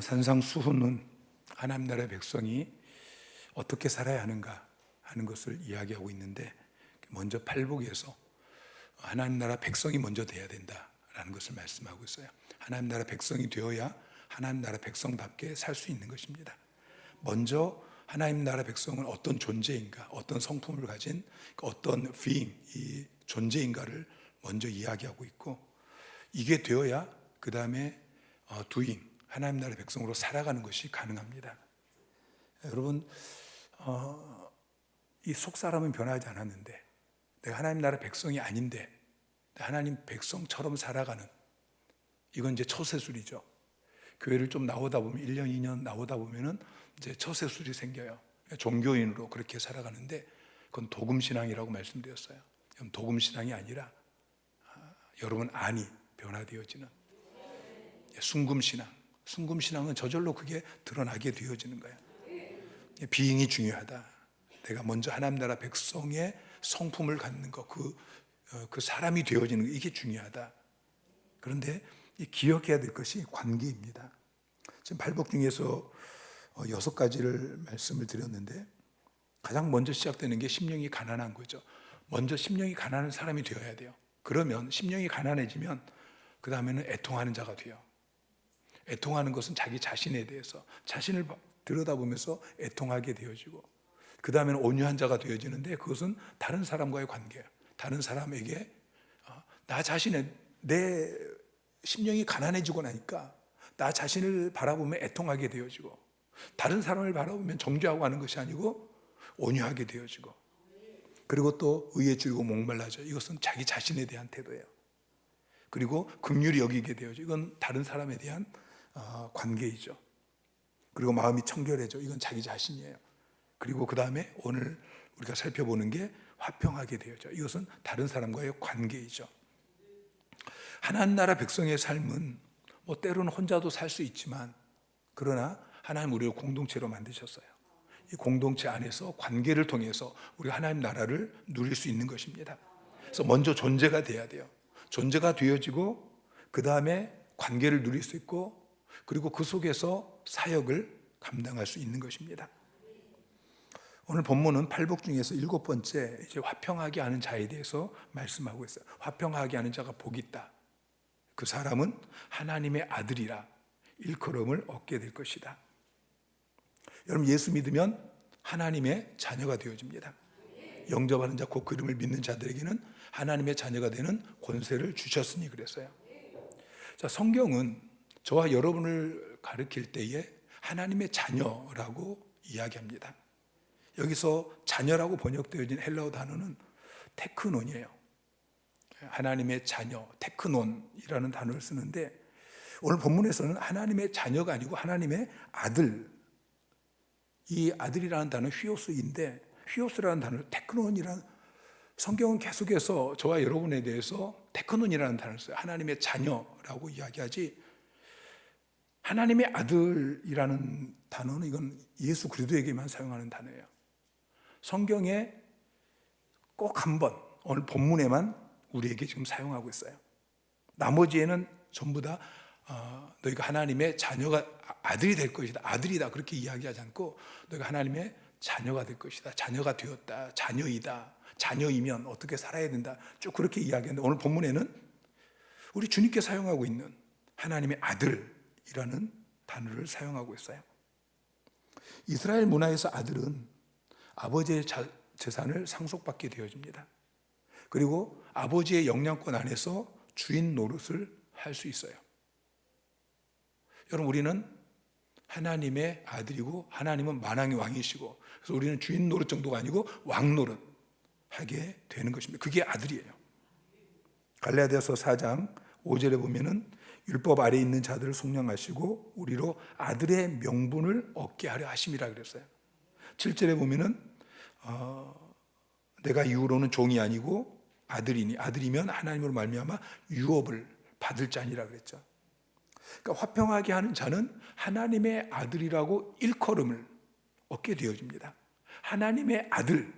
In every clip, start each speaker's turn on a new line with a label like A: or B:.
A: 산상수훈은 하나님 나라의 백성이 어떻게 살아야 하는가 하는 것을 이야기하고 있는데, 먼저 팔복에서 하나님 나라 백성이 먼저 돼야 된다라는 것을 말씀하고 있어요. 하나님 나라 백성이 되어야 하나님 나라 백성답게 살 수 있는 것입니다. 먼저 하나님 나라 백성은 어떤 존재인가, 어떤 성품을 가진 어떤 being, 이 존재인가를 먼저 이야기하고 있고, 이게 되어야 그 다음에 doing, 하나님 나라 백성으로 살아가는 것이 가능합니다. 여러분, 이 속사람은 변하지 않았는데, 내가 하나님 나라 백성이 아닌데 하나님 백성처럼 살아가는, 이건 이제 처세술이죠. 교회를 좀 나오다 보면 1년 2년 나오다 보면은 이제 처세술이 생겨요. 종교인으로 그렇게 살아가는데, 그건 도금신앙이라고 말씀드렸어요. 도금신앙이 아니라 여러분 안이 변화되어지는 순금신앙. 순금신앙은 저절로 그게 드러나게 되어지는 거예요. 비잉이 중요하다. 내가 먼저 하나님 나라 백성의 성품을 갖는 것, 그 사람이 되어지는 것, 이게 중요하다. 그런데 기억해야 될 것이 관계입니다. 지금 팔복 중에서 6가지를 말씀을 드렸는데, 가장 먼저 시작되는 게 심령이 가난한 거죠. 먼저 심령이 가난한 사람이 되어야 돼요. 그러면 심령이 가난해지면 그 다음에는 애통하는 자가 돼요. 애통하는 것은 자기 자신에 대해서 자신을 들여다보면서 애통하게 되어지고, 그 다음에는 온유한 자가 되어지는데, 그것은 다른 사람과의 관계예요. 다른 사람에게 나 자신의, 내 심령이 가난해지고 나니까 나 자신을 바라보면 애통하게 되어지고, 다른 사람을 바라보면 정죄하고 하는 것이 아니고 온유하게 되어지고, 그리고 또 의에 줄이고 목말라져. 이것은 자기 자신에 대한 태도예요. 그리고 긍휼히 여기게 되어지고, 이건 다른 사람에 대한 관계이죠. 그리고 마음이 청결해져. 이건 자기 자신이에요. 그리고 그 다음에 오늘 우리가 살펴보는 게 화평하게 되어져. 이것은 다른 사람과의 관계이죠. 하나님 나라 백성의 삶은 때로는 혼자도 살 수 있지만, 그러나 하나님 우리를 공동체로 만드셨어요. 이 공동체 안에서 관계를 통해서 우리가 하나님 나라를 누릴 수 있는 것입니다. 그래서 먼저 존재가 돼야 돼요. 존재가 되어지고, 그 다음에 관계를 누릴 수 있고, 그리고 그 속에서 사역을 감당할 수 있는 것입니다. 오늘 본문은 팔복 중에서 7번째, 이제 화평하게 하는 자에 대해서 말씀하고 있어요. 화평하게 하는 자가 복이 있다. 그 사람은 하나님의 아들이라 일컬음을 얻게 될 것이다. 여러분, 예수 믿으면 하나님의 자녀가 되어집니다. 영접하는 자, 곧 그 이름을 믿는 자들에게는 하나님의 자녀가 되는 권세를 주셨으니 그랬어요. 자, 성경은 저와 여러분을 가르칠 때에 하나님의 자녀라고 이야기합니다. 여기서 자녀라고 번역되어진 헬라어 단어는 테크논이에요. 하나님의 자녀, 테크논이라는 단어를 쓰는데, 오늘 본문에서는 하나님의 자녀가 아니고 하나님의 아들, 이 아들이라는 단어는 휘오스인데, 휘오스라는 단어를 테크논이라는, 성경은 계속해서 저와 여러분에 대해서 테크논이라는 단어를 써요. 하나님의 자녀라고 이야기하지, 하나님의 아들이라는 단어는 이건 예수 그리스도에게만 사용하는 단어예요. 성경에 꼭 한 번, 오늘 본문에만 우리에게 지금 사용하고 있어요. 나머지에는 전부 다 너희가 하나님의 자녀가, 아들이 될 것이다, 아들이다, 그렇게 이야기하지 않고 너희가 하나님의 자녀가 될 것이다, 자녀가 되었다, 자녀이다, 자녀이면 어떻게 살아야 된다, 쭉 그렇게 이야기하는데, 오늘 본문에는 우리 주님께 사용하고 있는 하나님의 아들이라는 단어를 사용하고 있어요. 이스라엘 문화에서 아들은 아버지의 재산을 상속받게 되어집니다. 그리고 아버지의 영향권 안에서 주인 노릇을 할 수 있어요. 여러분, 우리는 하나님의 아들이고 하나님은 만왕의 왕이시고, 그래서 우리는 주인 노릇 정도가 아니고 왕 노릇 하게 되는 것입니다. 그게 아들이에요. 갈라디아서 4장 5절에 보면은 율법 아래에 있는 자들을 속량하시고 우리로 아들의 명분을 얻게 하려 하심이라 그랬어요. 7절에 보면은 내가 이후로는 종이 아니고 아들이니, 아들이면 하나님으로 말미암아 유업을 받을 자니라 그랬죠. 그러니까 화평하게 하는 자는 하나님의 아들이라고 일컬음을 얻게 되어집니다. 하나님의 아들로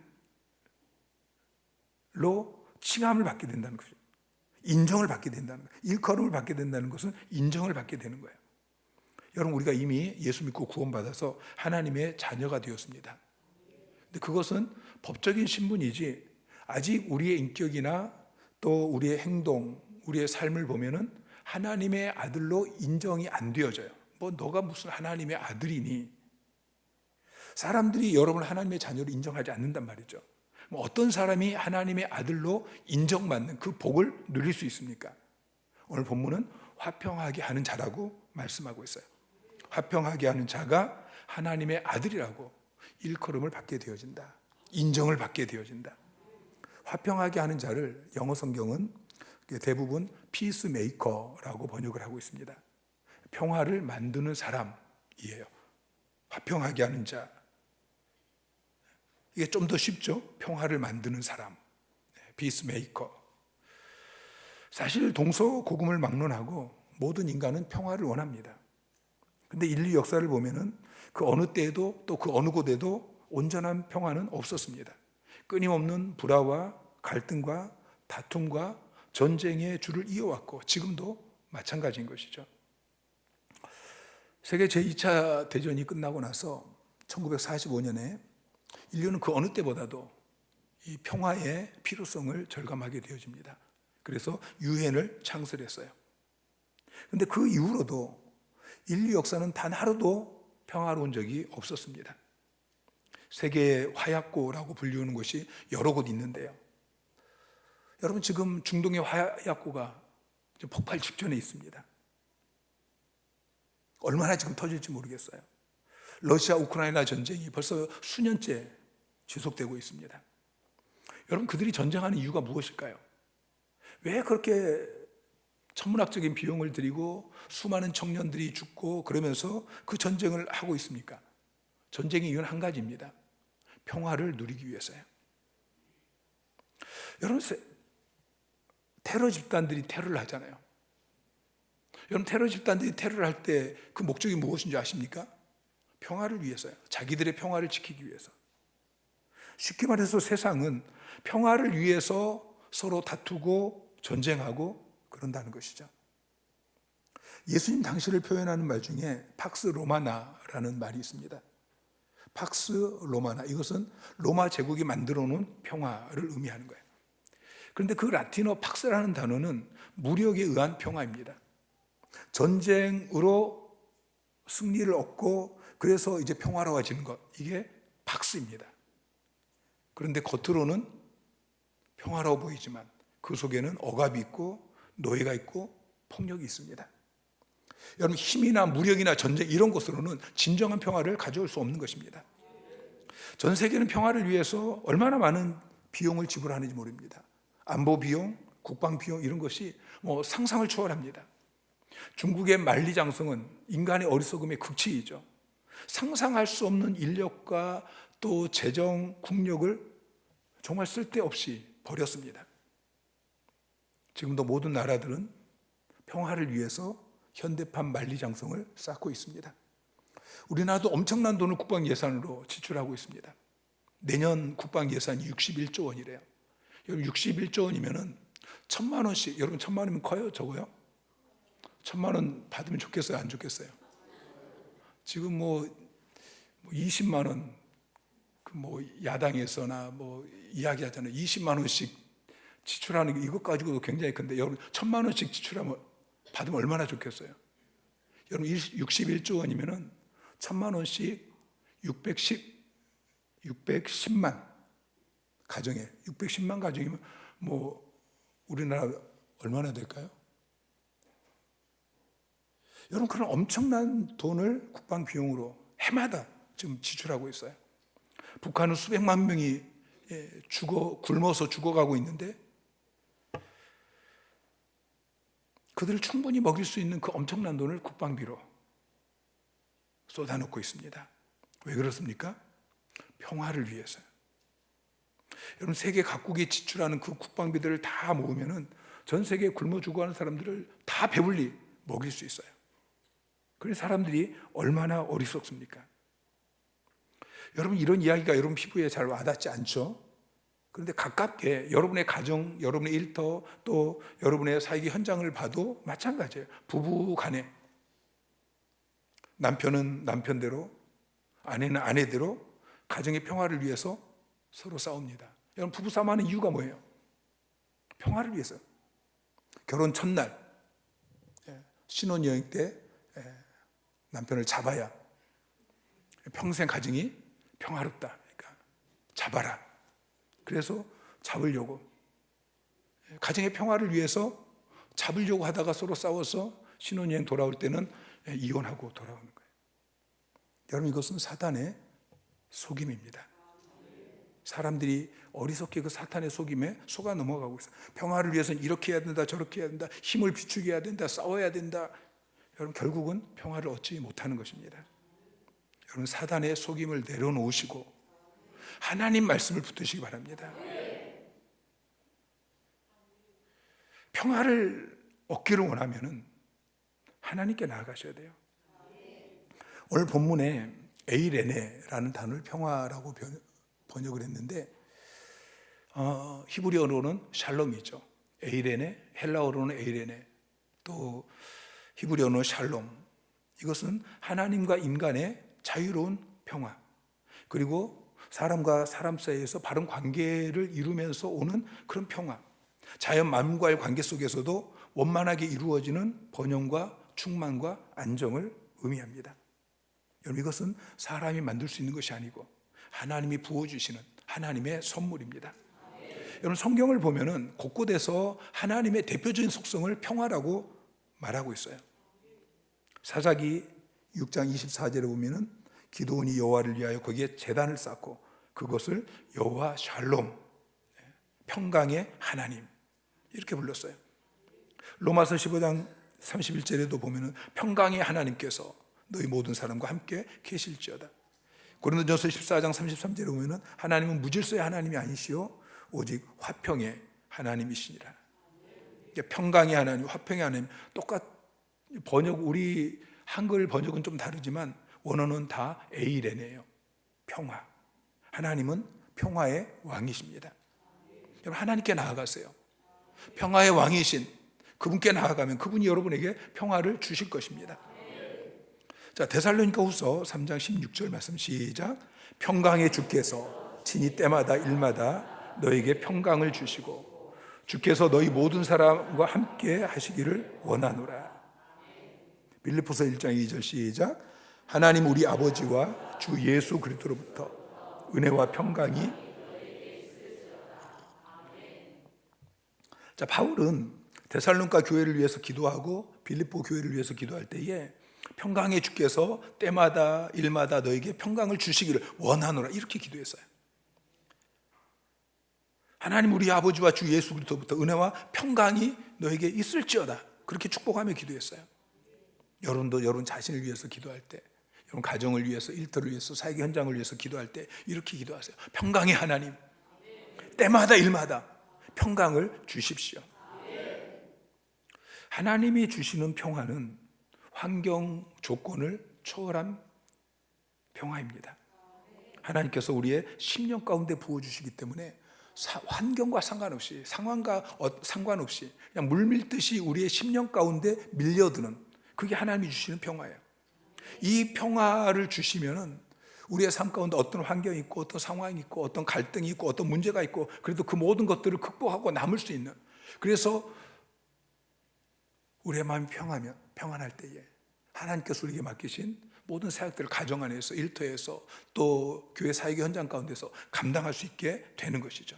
A: 칭함을 받게 된다는 거죠. 인정을 받게 된다는 거예요. 일컬음을 받게 된다는 것은 인정을 받게 되는 거예요. 여러분, 우리가 이미 예수 믿고 구원받아서 하나님의 자녀가 되었습니다. 근데 그것은 법적인 신분이지 아직 우리의 인격이나 또 우리의 행동, 우리의 삶을 보면은 하나님의 아들로 인정이 안 되어져요. 뭐 너가 무슨 하나님의 아들이니? 사람들이 여러분을 하나님의 자녀로 인정하지 않는단 말이죠. 뭐 어떤 사람이 하나님의 아들로 인정받는 그 복을 누릴 수 있습니까? 오늘 본문은 화평하게 하는 자라고 말씀하고 있어요. 화평하게 하는 자가 하나님의 아들이라고 일컬음을 받게 되어진다. 인정을 받게 되어진다. 화평하게 하는 자를 영어 성경은 대부분 피스메이커라고 번역을 하고 있습니다. 평화를 만드는 사람이에요. 화평하게 하는 자. 이게 좀 더 쉽죠? 평화를 만드는 사람. 피스메이커. 사실 동서고금을 막론하고 모든 인간은 평화를 원합니다. 근데 인류 역사를 보면은 그 어느 때에도 또 그 어느 곳에도 온전한 평화는 없었습니다. 끊임없는 불화와 갈등과 다툼과 전쟁의 줄을 이어왔고 지금도 마찬가지인 것이죠. 세계 제2차 대전이 끝나고 나서 1945년에 인류는 그 어느 때보다도 이 평화의 필요성을 절감하게 되어집니다. 그래서 유엔을 창설했어요. 그런데 그 이후로도 인류 역사는 단 하루도 평화로운 적이 없었습니다. 세계의 화약고라고 불리우는 곳이 여러 곳 있는데요. 여러분, 지금 중동의 화약고가 폭발 직전에 있습니다. 얼마나 지금 터질지 모르겠어요. 러시아 우크라이나 전쟁이 벌써 수년째 지속되고 있습니다. 여러분, 그들이 전쟁하는 이유가 무엇일까요? 왜 그렇게 천문학적인 비용을 들이고 수많은 청년들이 죽고 그러면서 그 전쟁을 하고 있습니까? 전쟁의 이유는 한 가지입니다. 평화를 누리기 위해서요. 여러분, 테러 집단들이 테러를 하잖아요. 여러분, 테러 집단들이 테러를 할 때 그 목적이 무엇인지 아십니까? 평화를 위해서요. 자기들의 평화를 지키기 위해서. 쉽게 말해서 세상은 평화를 위해서 서로 다투고 전쟁하고 그런다는 것이죠. 예수님 당시를 표현하는 말 중에 팍스 로마나라는 말이 있습니다. 팍스 로마나, 이것은 로마 제국이 만들어 놓은 평화를 의미하는 거예요. 그런데 그 라틴어 팍스라는 단어는 무력에 의한 평화입니다. 전쟁으로 승리를 얻고 그래서 이제 평화로워지는 것, 이게 팍스입니다. 그런데 겉으로는 평화로워 보이지만 그 속에는 억압이 있고 노예가 있고 폭력이 있습니다. 여러분, 힘이나 무력이나 전쟁 이런 것으로는 진정한 평화를 가져올 수 없는 것입니다. 전 세계는 평화를 위해서 얼마나 많은 비용을 지불하는지 모릅니다. 안보 비용, 국방 비용 이런 것이 뭐 상상을 초월합니다. 중국의 만리장성은 인간의 어리석음의 극치이죠. 상상할 수 없는 인력과 또 재정, 국력을 정말 쓸데없이 버렸습니다. 지금도 모든 나라들은 평화를 위해서 현대판 만리장성을 쌓고 있습니다. 우리나라도 엄청난 돈을 국방 예산으로 지출하고 있습니다. 내년 국방 예산이 61조 원이래요. 여러분, 61조 원이면은 1,000만 원씩, 여러분 1,000만 원이면 커요? 적어요? 1,000만 원 받으면 좋겠어요? 안 좋겠어요? 지금 뭐 20만 원, 뭐 야당에서나 뭐 이야기하잖아요. 20만 원씩 지출하는 게 이것 가지고도 굉장히 큰데, 여러분 1,000만 원씩 지출하면 받으면 얼마나 좋겠어요? 여러분 61조 원이면은 1,000만 원씩 610만 가정에 610만 가정이면 뭐 우리나라 얼마나 될까요? 여러분, 그런 엄청난 돈을 국방 비용으로 해마다 지금 지출하고 있어요. 북한은 수백만 명이 굶어서 죽어가고 있는데 그들을 충분히 먹일 수 있는 그 엄청난 돈을 국방비로 쏟아놓고 있습니다. 왜 그렇습니까? 평화를 위해서요. 여러분, 세계 각국이 지출하는 그 국방비들을 다 모으면은 전 세계에 굶어 죽어가는 사람들을 다 배불리 먹일 수 있어요. 그래서 사람들이 얼마나 어리석습니까? 여러분, 이런 이야기가 여러분 피부에 잘 와닿지 않죠? 그런데 가깝게 여러분의 가정, 여러분의 일터, 또 여러분의 사역의 현장을 봐도 마찬가지예요. 부부 간에 남편은 남편대로, 아내는 아내대로 가정의 평화를 위해서 서로 싸웁니다. 여러분, 부부싸움 하는 이유가 뭐예요? 평화를 위해서. 결혼 첫날 신혼여행 때 남편을 잡아야 평생 가정이 평화롭다. 그러니까 잡아라. 그래서 잡으려고, 가정의 평화를 위해서 잡으려고 하다가 서로 싸워서 신혼여행 돌아올 때는 이혼하고 돌아오는 거예요. 여러분, 이것은 사탄의 속임입니다. 사람들이 어리석게 그 사탄의 속임에 속아 넘어가고 있어요. 평화를 위해서는 이렇게 해야 된다, 저렇게 해야 된다, 힘을 비추게 해야 된다, 싸워야 된다. 여러분, 결국은 평화를 얻지 못하는 것입니다. 여러분, 사탄의 속임을 내려놓으시고 하나님 말씀을 붙드시기 바랍니다. 평화를 얻기를 원하면은 하나님께 나아가셔야 돼요. 오늘 본문에 에이레네라는 단어를 평화라고 번역을 했는데, 히브리어로는 샬롬이죠. 에이레네, 헬라어로는 에이레네, 또 히브리어로는 샬롬. 이것은 하나님과 인간의 자유로운 평화, 그리고 사람과 사람 사이에서 바른 관계를 이루면서 오는 그런 평화, 자연 만물과의 관계 속에서도 원만하게 이루어지는 번영과 충만과 안정을 의미합니다. 여러분, 이것은 사람이 만들 수 있는 것이 아니고 하나님이 부어주시는 하나님의 선물입니다. 여러분, 성경을 보면은 곳곳에서 하나님의 대표적인 속성을 평화라고 말하고 있어요. 사사기 6장 24절에 보면은 기드온이 여호와를 위하여 거기에 제단을 쌓고 그것을 여호와 샬롬, 평강의 하나님, 이렇게 불렀어요. 로마서 15장 31절에도 보면은 평강의 하나님께서 너희 모든 사람과 함께 계실지어다. 고린도전서 14장 33절에 보면은 하나님은 무질서의 하나님이 아니시오 오직 화평의 하나님이시니라. 평강의 하나님, 화평의 하나님, 똑같 번역, 우리 한글 번역은 좀 다르지만 원어는 다 에이레네예요. 평화. 하나님은 평화의 왕이십니다. 여러분, 하나님께 나아가세요. 평화의 왕이신 그분께 나아가면 그분이 여러분에게 평화를 주실 것입니다. 자, 데살로니가후서 3장 16절 말씀 시작. 평강의 주께서 친히 때마다 일마다 너에게 평강을 주시고 주께서 너희 모든 사람과 함께 하시기를 원하노라. 빌립보서 1장 2절 시작. 하나님 우리 아버지와 주 예수 그리스도로부터 은혜와 평강이. 자, 바울은 데살로니가 교회를 위해서 기도하고 빌립보 교회를 위해서 기도할 때에 평강의 주께서 때마다 일마다 너에게 평강을 주시기를 원하노라, 이렇게 기도했어요. 하나님 우리 아버지와 주 예수 그리스도부터 은혜와 평강이 너에게 있을지어다, 그렇게 축복하며 기도했어요. 여러분도 여러분 자신을 위해서 기도할 때, 여러분 가정을 위해서, 일터를 위해서, 사회 현장을 위해서 기도할 때 이렇게 기도하세요. 평강의 하나님, 때마다 일마다 평강을 주십시오. 하나님이 주시는 평화는 환경 조건을 초월한 평화입니다. 하나님께서 우리의 심령 가운데 부어주시기 때문에 환경과 상관없이, 상황과 상관없이 그냥 물밀듯이 우리의 심령 가운데 밀려드는, 그게 하나님이 주시는 평화예요. 이 평화를 주시면은 우리의 삶 가운데 어떤 환경이 있고 어떤 상황이 있고 어떤 갈등이 있고 어떤 문제가 있고 그래도 그 모든 것들을 극복하고 남을 수 있는, 그래서 우리의 마음이 평안할 때에 하나님께서 우리에게 맡기신 모든 사역들을 가정 안에서, 일터에서, 또 교회 사역의 현장 가운데서 감당할 수 있게 되는 것이죠.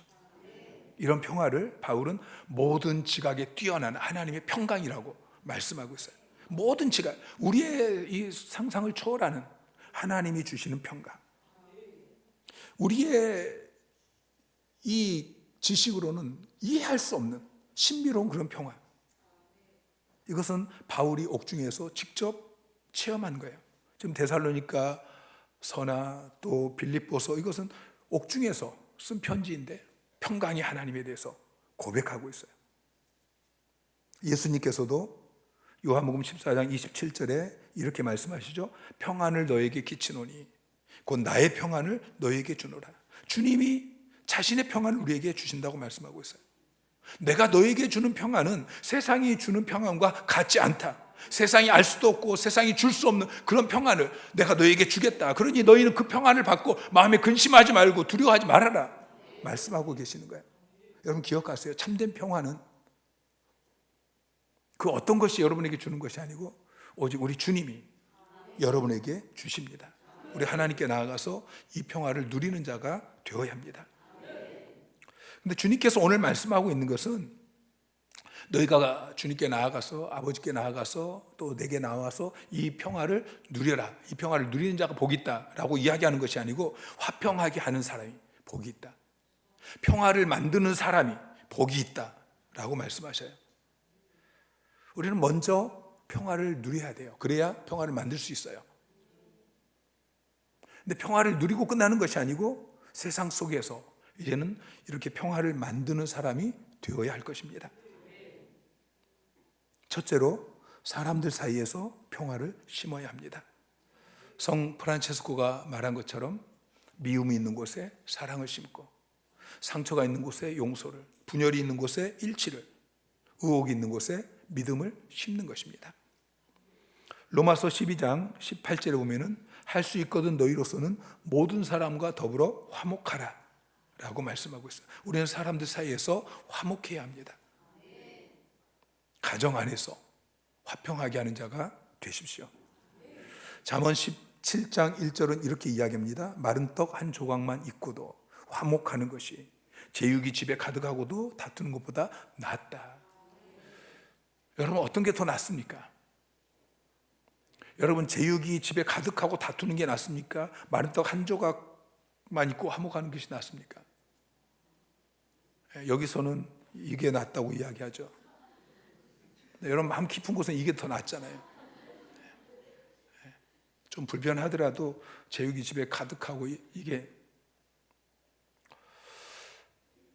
A: 이런 평화를 바울은 모든 지각에 뛰어난 하나님의 평강이라고 말씀하고 있어요. 모든 지각, 우리의 이 상상을 초월하는 하나님이 주시는 평강, 우리의 이 지식으로는 이해할 수 없는 신비로운 그런 평화, 이것은 바울이 옥중에서 직접 체험한 거예요. 지금 데살로니가 서나 또 빌립보서, 이것은 옥중에서 쓴 편지인데 평강의 하나님에 대해서 고백하고 있어요. 예수님께서도 요한복음 14장 27절에 이렇게 말씀하시죠. 평안을 너에게 끼치노니 곧 나의 평안을 너에게 주노라. 주님이 자신의 평안을 우리에게 주신다고 말씀하고 있어요. 내가 너에게 주는 평안은 세상이 주는 평안과 같지 않다. 세상이 알 수도 없고 세상이 줄 수 없는 그런 평안을 내가 너에게 주겠다. 그러니 너희는 그 평안을 받고 마음에 근심하지 말고 두려워하지 말아라 말씀하고 계시는 거예요. 여러분 기억하세요. 참된 평안은 그 어떤 것이 여러분에게 주는 것이 아니고 오직 우리 주님이 여러분에게 주십니다. 우리 하나님께 나아가서 이 평화를 누리는 자가 되어야 합니다. 근데 주님께서 오늘 말씀하고 있는 것은 너희가 주님께 나아가서 아버지께 나아가서 또 내게 나와서 이 평화를 누려라. 이 평화를 누리는 자가 복이 있다라고 이야기하는 것이 아니고 화평하게 하는 사람이 복이 있다. 평화를 만드는 사람이 복이 있다라고 말씀하셔요. 우리는 먼저 평화를 누려야 돼요. 그래야 평화를 만들 수 있어요. 근데 평화를 누리고 끝나는 것이 아니고 세상 속에서 이제는 이렇게 평화를 만드는 사람이 되어야 할 것입니다. 첫째로 사람들 사이에서 평화를 심어야 합니다. 성 프란체스코가 말한 것처럼 미움이 있는 곳에 사랑을 심고 상처가 있는 곳에 용서를, 분열이 있는 곳에 일치를, 의혹이 있는 곳에 믿음을 심는 것입니다. 로마서 12장 18절에 보면은 할 수 있거든 너희로서는 모든 사람과 더불어 화목하라 라고 말씀하고 있어요. 우리는 사람들 사이에서 화목해야 합니다. 가정 안에서 화평하게 하는 자가 되십시오. 잠언 17장 1절은 이렇게 이야기합니다. 마른 떡 한 조각만 있고도 화목하는 것이 제육이 집에 가득하고도 다투는 것보다 낫다. 여러분 어떤 게 더 낫습니까? 여러분 제육이 집에 가득하고 다투는 게 낫습니까? 마른 떡 한 조각만 있고 화목하는 것이 낫습니까? 여기서는 이게 낫다고 이야기하죠. 여러분 마음 깊은 곳은 이게 더 낫잖아요. 좀 불편하더라도 제육이 집에 가득하고 이게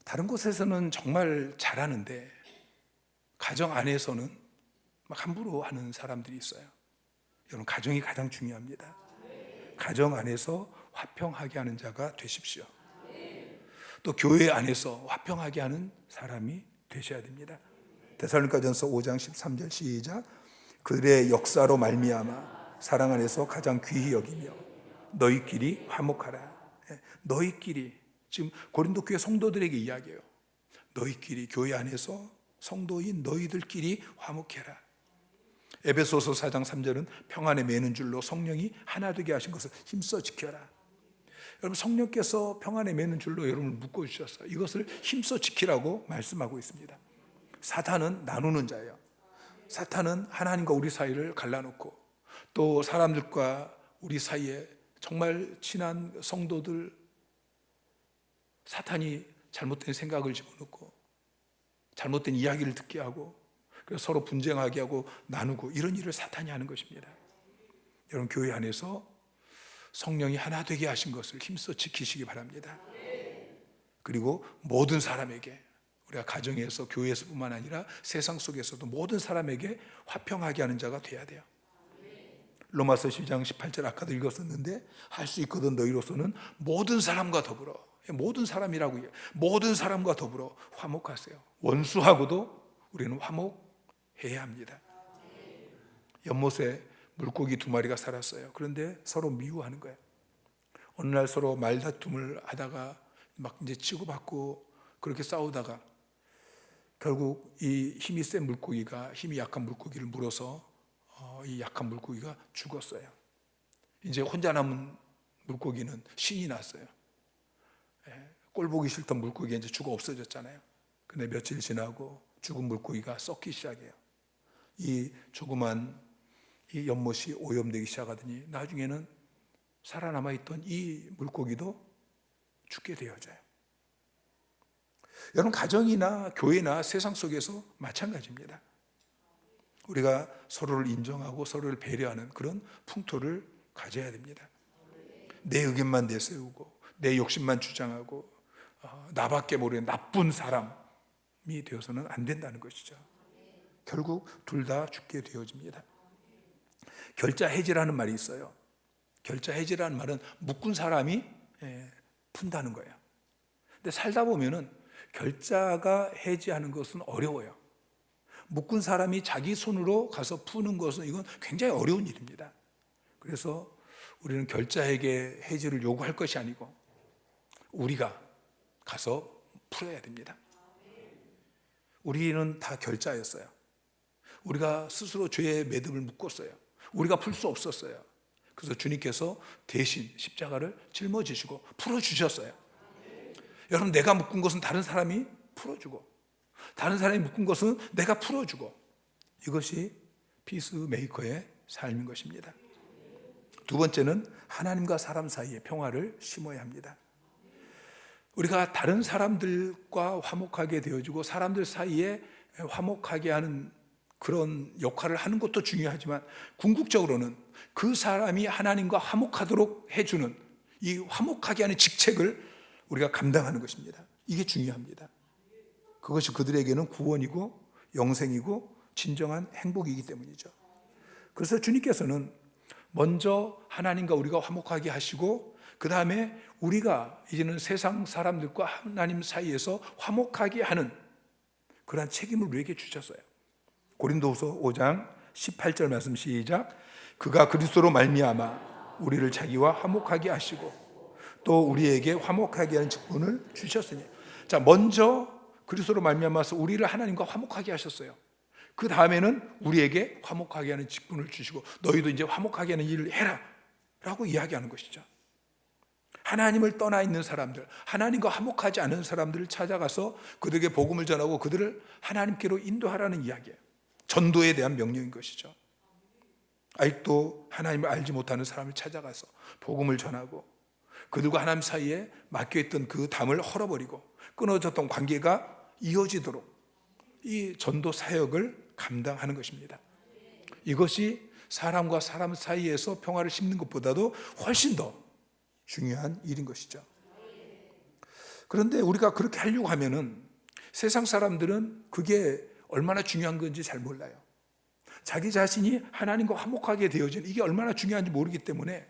A: 다른 곳에서는 정말 잘하는데 가정 안에서는 막 함부로 하는 사람들이 있어요. 여러분 가정이 가장 중요합니다. 가정 안에서 화평하게 하는 자가 되십시오. 또 교회 안에서 화평하게 하는 사람이 되셔야 됩니다. 데살로니가전서 5장 13절 시작. 그들의 역사로 말미암아 사랑 안에서 가장 귀히 여기며 너희끼리 화목하라. 너희끼리 지금 고린도 교회 성도들에게 이야기해요. 너희끼리 교회 안에서 성도인 너희들끼리 화목해라. 에베소서 4장 3절은 평안에 매는 줄로 성령이 하나 되게 하신 것을 힘써 지켜라. 여러분 성령께서 평안에 매는 줄로 여러분을 묶어주셨어요. 이것을 힘써 지키라고 말씀하고 있습니다. 사탄은 나누는 자예요. 사탄은 하나님과 우리 사이를 갈라놓고 또 사람들과 우리 사이에 정말 친한 성도들 사탄이 잘못된 생각을 집어넣고 잘못된 이야기를 듣게 하고 그래서 서로 분쟁하게 하고 나누고 이런 일을 사탄이 하는 것입니다. 여러분 교회 안에서 성령이 하나 되게 하신 것을 힘써 지키시기 바랍니다. 그리고 모든 사람에게 우리가 가정에서 교회에서 뿐만 아니라 세상 속에서도 모든 사람에게 화평하게 하는 자가 돼야 돼요. 로마서 12장 18절 아까도 읽었었는데 할 수 있거든 너희로서는 모든 사람과 더불어 모든 사람이라고 해요. 모든 사람과 더불어 화목하세요. 원수하고도 우리는 화목해야 합니다. 연못에 물고기 2마리가 살았어요. 그런데 서로 미워하는 거예요. 어느 날 서로 말다툼을 하다가 막 이제 치고받고 그렇게 싸우다가 결국 이 힘이 센 물고기가 힘이 약한 물고기를 물어서 이 약한 물고기가 죽었어요. 이제 혼자 남은 물고기는 신이 났어요. 꼴 보기 싫던 물고기가 이제 죽어 없어졌잖아요. 근데 며칠 지나고 죽은 물고기가 썩기 시작해요. 이 조그만 이 연못이 오염되기 시작하더니 나중에는 살아남아 있던 이 물고기도 죽게 되어져요. 여러분 가정이나 교회나 세상 속에서 마찬가지입니다. 우리가 서로를 인정하고 서로를 배려하는 그런 풍토를 가져야 됩니다. 내 의견만 내세우고 내 욕심만 주장하고 나밖에 모르는 나쁜 사람이 되어서는 안 된다는 것이죠. 결국 둘 다 죽게 되어집니다. 결자해지라는 말이 있어요. 결자해지라는 말은 묶은 사람이 푼다는 거예요. 근데 살다 보면은 결자가 해지하는 것은 어려워요. 묶은 사람이 자기 손으로 가서 푸는 것은 이건 굉장히 어려운 일입니다. 그래서 우리는 결자에게 해지를 요구할 것이 아니고 우리가 가서 풀어야 됩니다. 우리는 다 결자였어요. 우리가 스스로 죄의 매듭을 묶었어요. 우리가 풀 수 없었어요. 그래서 주님께서 대신 십자가를 짊어지시고 풀어주셨어요. 여러분, 내가 묶은 것은 다른 사람이 풀어주고, 다른 사람이 묶은 것은 내가 풀어주고, 이것이 피스메이커의 삶인 것입니다. 두 번째는 하나님과 사람 사이에 평화를 심어야 합니다. 우리가 다른 사람들과 화목하게 되어지고 사람들 사이에 화목하게 하는 그런 역할을 하는 것도 중요하지만 궁극적으로는 그 사람이 하나님과 화목하도록 해주는 이 화목하게 하는 직책을 우리가 감당하는 것입니다. 이게 중요합니다. 그것이 그들에게는 구원이고 영생이고 진정한 행복이기 때문이죠. 그래서 주님께서는 먼저 하나님과 우리가 화목하게 하시고 그 다음에 우리가 이제는 세상 사람들과 하나님 사이에서 화목하게 하는 그러한 책임을 우리에게 주셨어요. 고린도후서 5장 18절 말씀 시작. 그가 그리스도로 말미암아 우리를 자기와 화목하게 하시고 또 우리에게 화목하게 하는 직분을 주셨으니. 자, 먼저 그리스도로 말미암아서 우리를 하나님과 화목하게 하셨어요. 그 다음에는 우리에게 화목하게 하는 직분을 주시고 너희도 이제 화목하게 하는 일을 해라 라고 이야기하는 것이죠. 하나님을 떠나 있는 사람들, 하나님과 화목하지 않은 사람들을 찾아가서 그들에게 복음을 전하고 그들을 하나님께로 인도하라는 이야기예요. 전도에 대한 명령인 것이죠. 아직도 하나님을 알지 못하는 사람을 찾아가서 복음을 전하고 그들과 하나님 사이에 막혀있던 그 담을 헐어버리고 끊어졌던 관계가 이어지도록 이 전도 사역을 감당하는 것입니다. 이것이 사람과 사람 사이에서 평화를 심는 것보다도 훨씬 더 중요한 일인 것이죠. 그런데 우리가 그렇게 하려고 하면은 세상 사람들은 그게 얼마나 중요한 건지 잘 몰라요. 자기 자신이 하나님과 화목하게 되어지는 이게 얼마나 중요한지 모르기 때문에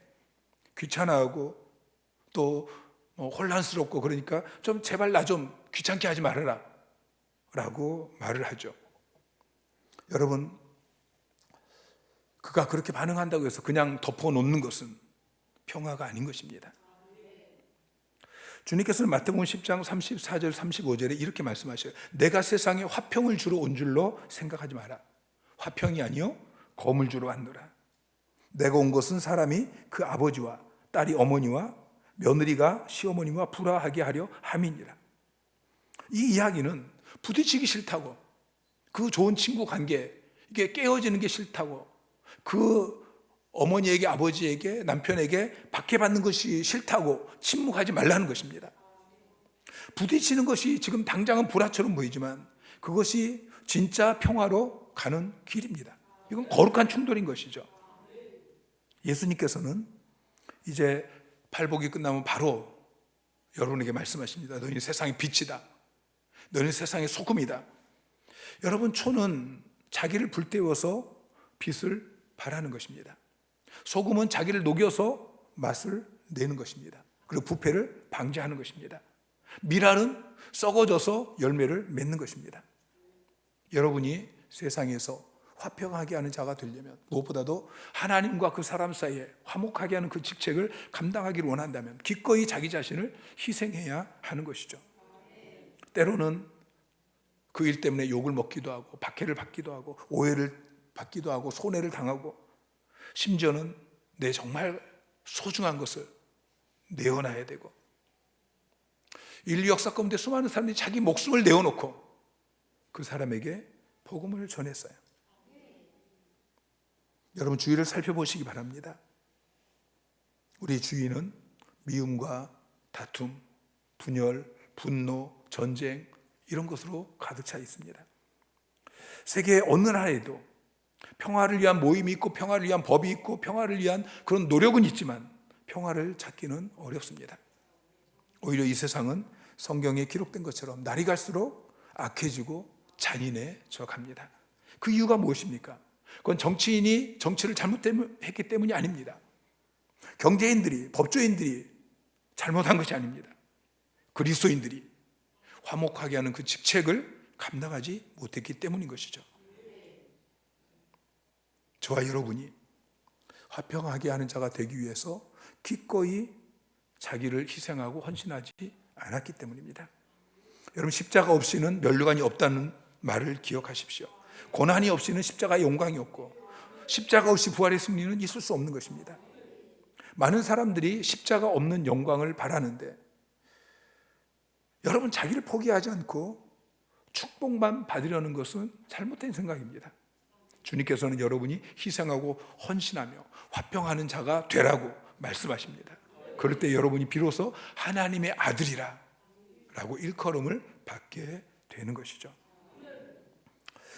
A: 귀찮아하고 또 혼란스럽고 그러니까 좀 제발 나 좀 귀찮게 하지 말아라 라고 말을 하죠. 여러분, 그가 그렇게 반응한다고 해서 그냥 덮어놓는 것은 평화가 아닌 것입니다. 주님께서는 마태복음 10장 34절 35절에 이렇게 말씀하셔요. 내가 세상에 화평을 주러 온 줄로 생각하지 마라. 화평이 아니요 검을 주러 왔노라. 내가 온 것은 사람이 그 아버지와 딸이 어머니와 며느리가 시어머니와 불화하게 하려 함이니라. 이 이야기는 부딪히기 싫다고, 그 좋은 친구 관계 이게 깨어지는 게 싫다고, 그 어머니에게 아버지에게 남편에게 박해받는 것이 싫다고 침묵하지 말라는 것입니다. 부딪히는 것이 지금 당장은 불화처럼 보이지만 그것이 진짜 평화로 가는 길입니다. 이건 거룩한 충돌인 것이죠. 예수님께서는 이제 팔복이 끝나면 바로 여러분에게 말씀하십니다. 너희는 세상의 빛이다. 너희는 세상의 소금이다. 여러분, 초는 자기를 불태워서 빛을 발하는 것입니다. 소금은 자기를 녹여서 맛을 내는 것입니다. 그리고 부패를 방지하는 것입니다. 밀알은 썩어져서 열매를 맺는 것입니다. 여러분이 세상에서 화평하게 하는 자가 되려면 무엇보다도 하나님과 그 사람 사이에 화목하게 하는 그 직책을 감당하기를 원한다면 기꺼이 자기 자신을 희생해야 하는 것이죠. 때로는 그 일 때문에 욕을 먹기도 하고 박해를 받기도 하고 오해를 받기도 하고 손해를 당하고 심지어는 내 정말 소중한 것을 내어놔야 되고 인류 역사 가운데 수많은 사람들이 자기 목숨을 내어놓고 그 사람에게 복음을 전했어요. 여러분, 주위를 살펴보시기 바랍니다. 우리 주위는 미움과 다툼, 분열, 분노, 전쟁 이런 것으로 가득 차 있습니다. 세계 어느 나라에도 평화를 위한 모임이 있고 평화를 위한 법이 있고 평화를 위한 그런 노력은 있지만 평화를 찾기는 어렵습니다. 오히려 이 세상은 성경에 기록된 것처럼 날이 갈수록 악해지고 잔인해져 갑니다. 그 이유가 무엇입니까? 그건 정치인이 정치를 잘못했기 때문이 아닙니다. 경제인들이, 법조인들이 잘못한 것이 아닙니다. 그리스도인들이 화목하게 하는 그 직책을 감당하지 못했기 때문인 것이죠. 저와 여러분이 화평하게 하는 자가 되기 위해서 기꺼이 자기를 희생하고 헌신하지 않았기 때문입니다. 여러분, 십자가 없이는 면류관이 없다는 말을 기억하십시오. 고난이 없이는 십자가의 영광이 없고, 십자가 없이 부활의 승리는 있을 수 없는 것입니다. 많은 사람들이 십자가 없는 영광을 바라는데, 여러분, 자기를 포기하지 않고 축복만 받으려는 것은 잘못된 생각입니다. 주님께서는 여러분이 희생하고 헌신하며 화평하는 자가 되라고 말씀하십니다. 그럴 때 여러분이 비로소 하나님의 아들이라 라고 일컬음을 받게 되는 것이죠.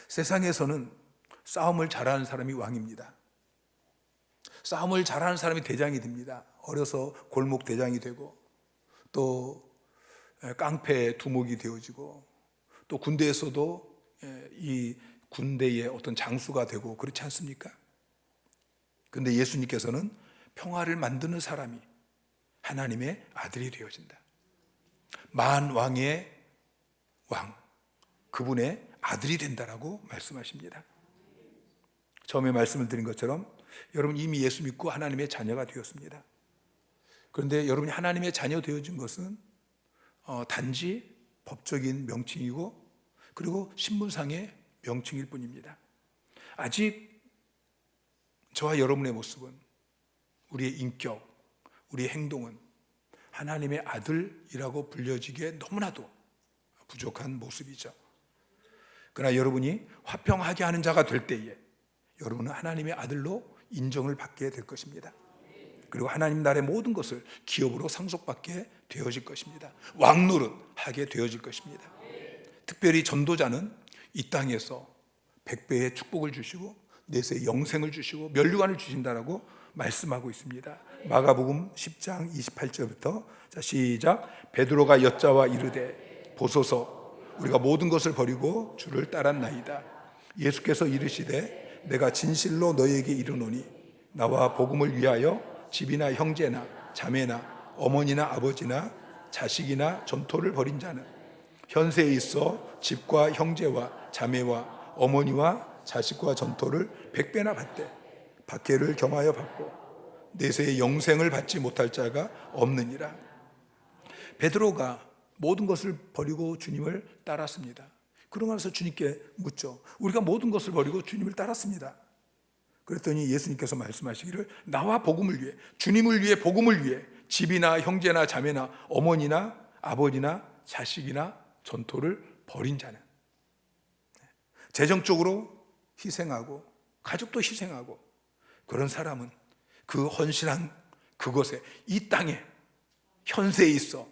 A: 세상에서는 싸움을 잘하는 사람이 왕입니다. 싸움을 잘하는 사람이 대장이 됩니다. 어려서 골목 대장이 되고, 또 깡패 두목이 되어지고, 또 군대에서도 이 군대의 어떤 장수가 되고, 그렇지 않습니까? 그런데 예수님께서는 평화를 만드는 사람이 하나님의 아들이 되어진다. 만왕의 왕, 그분의 아들이 된다라고 말씀하십니다. 처음에 말씀을 드린 것처럼 여러분 이미 예수 믿고 하나님의 자녀가 되었습니다. 그런데 여러분이 하나님의 자녀 되어진 것은 단지 법적인 명칭이고, 그리고 신분상의 명칭일 뿐입니다. 아직 저와 여러분의 모습은, 우리의 인격, 우리의 행동은 하나님의 아들이라고 불려지기에 너무나도 부족한 모습이죠. 그러나 여러분이 화평하게 하는 자가 될 때에 여러분은 하나님의 아들로 인정을 받게 될 것입니다. 그리고 하나님 나라의 모든 것을 기업으로 상속받게 되어질 것입니다. 왕노릇 하게 되어질 것입니다. 특별히 전도자는 이 땅에서 100배의 축복을 주시고 내세의 영생을 주시고 면류관을 주신다라고 말씀하고 있습니다. 마가복음 10장 28절부터 시작. 베드로가 여짜와 이르되 보소서, 우리가 모든 것을 버리고 주를 따랐나이다. 예수께서 이르시되 내가 진실로 너희에게 이르노니 나와 복음을 위하여 집이나 형제나 자매나 어머니나 아버지나 자식이나 전토를 벌인 자는 현세에 있어 집과 형제와 자매와 어머니와 자식과 전토를 100배나 받되 박해를 경하여 받고 내세의 영생을 받지 못할 자가 없느니라. 베드로가 모든 것을 버리고 주님을 따랐습니다. 그러고 나서 주님께 묻죠. 우리가 모든 것을 버리고 주님을 따랐습니다. 그랬더니 예수님께서 말씀하시기를 나와 복음을 위해, 주님을 위해, 복음을 위해 집이나 형제나 자매나 어머니나 아버지나 자식이나 전토를 벌인 자는, 재정적으로 희생하고 가족도 희생하고 그런 사람은 그 헌신한 그것에, 이 땅에 현세에 있어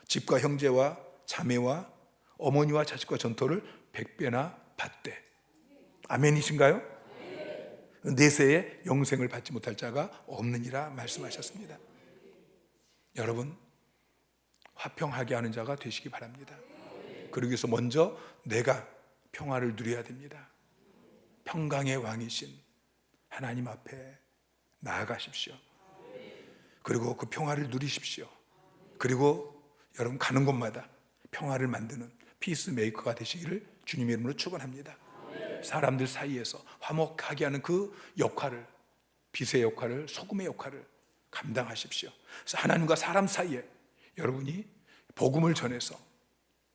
A: 집과 형제와 자매와 어머니와 자식과 전토를 100배나 받되. 아멘이신가요? 내세에 영생을 받지 못할 자가 없느니라 말씀하셨습니다. 여러분, 화평하게 하는 자가 되시기 바랍니다. 그러기 위해서 먼저 내가 평화를 누려야 됩니다. 평강의 왕이신 하나님 앞에 나아가십시오. 그리고 그 평화를 누리십시오. 그리고 여러분 가는 곳마다 평화를 만드는 피스메이커가 되시기를 주님의 이름으로 축원합니다. 사람들 사이에서 화목하게 하는 그 역할을, 빛의 역할을, 소금의 역할을 감당하십시오. 그래서 하나님과 사람 사이에 여러분이 복음을 전해서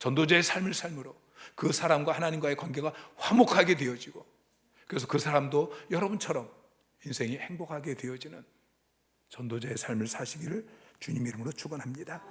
A: 전도자의 삶을 삶으로 그 사람과 하나님과의 관계가 화목하게 되어지고, 그래서 그 사람도 여러분처럼 인생이 행복하게 되어지는 전도자의 삶을 사시기를 주님 이름으로 축원합니다.